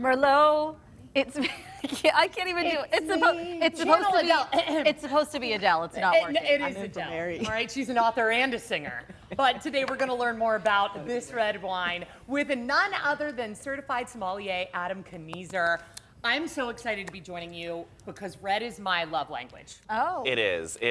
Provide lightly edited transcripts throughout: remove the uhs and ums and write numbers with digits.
Merlot. I can't even do it. It's supposed to be Adele. It's not working. It is Adele. All right, she's an author and a singer. But today we're going to learn more about this red wine with none other than certified sommelier Adam Knoerzer. I'm so excited to be joining you because red is my love language. Oh. It is. No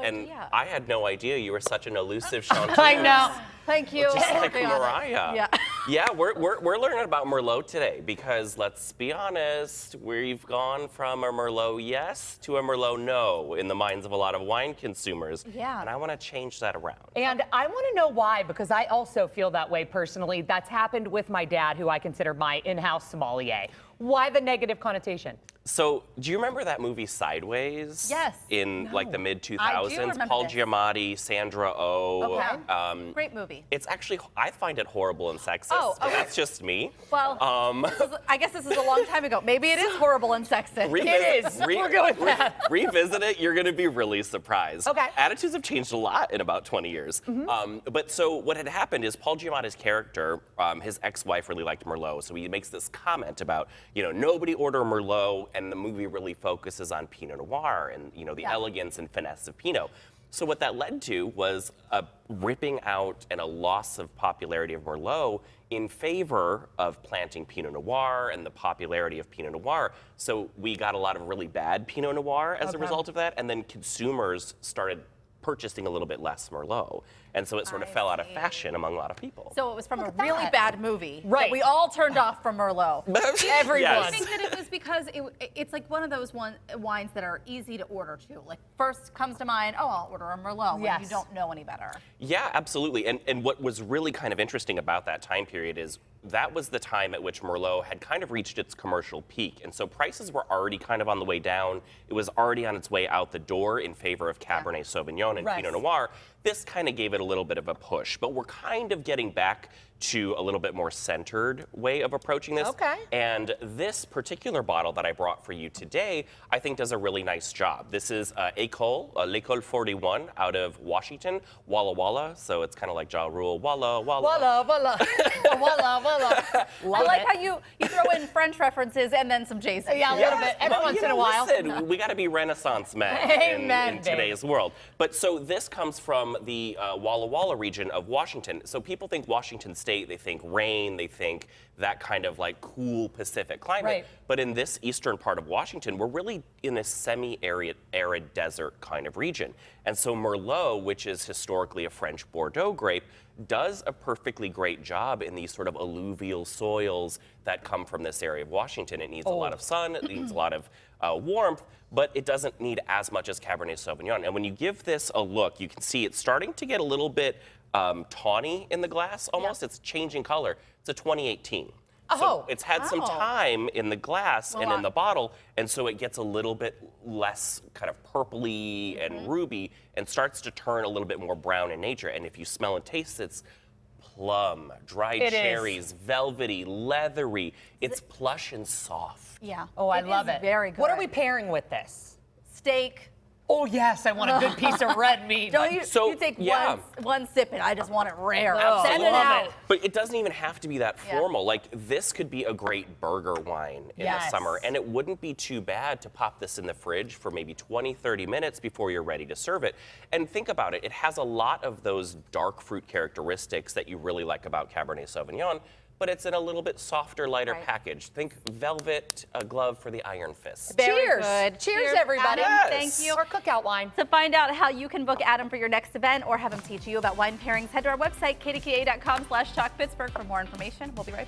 and idea. I had no idea you were such an elusive chanteuse. I know. Thank you. Just like Mariah. Yeah. Yeah, we're learning about Merlot today because let's be honest, we've gone from a Merlot yes to a Merlot no in the minds of a lot of wine consumers. Yeah. And I want to change that around. And I want to know why, because I also feel that way personally. That's happened with my dad, who I consider my in-house sommelier. Why the negative connotation? So, do you remember that movie Sideways? Yes. In like the mid-2000s? I do remember Paul this. Giamatti, Sandra Oh. Okay. Great movie. It's actually, I find it horrible and sexist. Oh, okay. That's just me. Well, I guess this is a long time ago. Maybe it is horrible and sexist. It is. We're going with that. Revisit it, you're going to be really surprised. Okay. Attitudes have changed a lot in about 20 years. But so what had happened is Paul Giamatti's character, his ex-wife really liked Merlot, so he makes this comment about, nobody order Merlot, and the movie really focuses on Pinot Noir and, the elegance and finesse of Pinot. So what that led to was a ripping out and a loss of popularity of Merlot in favor of planting Pinot Noir and the popularity of Pinot Noir. So we got a lot of really bad Pinot Noir as a result of that, and then consumers started purchasing a little bit less Merlot. And so it sort of fell out of fashion among a lot of people. So it was from a really bad movie. Right. That we all turned off from Merlot. Everyone. Yes. I think that it was because it's like one of those wines that are easy to order too. Like first comes to mind, oh, I'll order a Merlot when Yes. you don't know any better. Yeah, absolutely. And what was really kind of interesting about that time period is that was the time at which Merlot had kind of reached its commercial peak. And so prices were already kind of on the way down. It was already on its way out the door in favor of Cabernet Sauvignon and Pinot Noir. This kind of gave it a little bit of a push, but we're kind of getting back to a little bit more centered way of approaching this. Okay. And this particular bottle that I brought for you today, I think does a really nice job. This is L'École 41 out of Washington, Walla Walla. So it's kind of like Ja Rule, Walla Walla. Walla, walla, walla, walla. I like how you throw in French references and then some Jason. Yeah, a little bit. Every once in a while. Listen, we got to be Renaissance men in today's world. But so this comes from the Walla Walla region of Washington. So people think Washington State, they think rain, they think that kind of like cool Pacific climate. Right. But in this eastern part of Washington, we're really in a semi-arid desert kind of region. And so Merlot, which is historically a French Bordeaux grape, does a perfectly great job in these sort of alluvial soils that come from this area of Washington. It needs a lot of sun, it needs a lot of warmth, but it doesn't need as much as Cabernet Sauvignon. And when you give this a look, you can see it's starting to get a little bit tawny in the glass almost. It's changing color. It's a 2018. So it's had some time in the glass and in the bottle, and so it gets a little bit less kind of purpley and ruby and starts to turn a little bit more brown in nature. And if you smell and taste, it's plum, dried cherries, velvety, leathery. It's plush and soft. Yeah. Oh, I love it. Very good. What are we pairing with this? Steak. Oh, yes, I want a good piece of red meat. Don't you, you take one sip and I just want it rare. Send it out. But it doesn't even have to be that formal. Like, this could be a great burger wine in the summer, and it wouldn't be too bad to pop this in the fridge for maybe 20, 30 minutes before you're ready to serve it. And think about it. It has a lot of those dark fruit characteristics that you really like about Cabernet Sauvignon, but it's in a little bit softer, lighter package. Think velvet glove for the iron fist. Very good. Cheers, everybody. Adam, thank you. Our cookout wine. To find out how you can book Adam for your next event or have him teach you about wine pairings, head to our website, kdka.com/talkpittsburgh for more information. We'll be right back.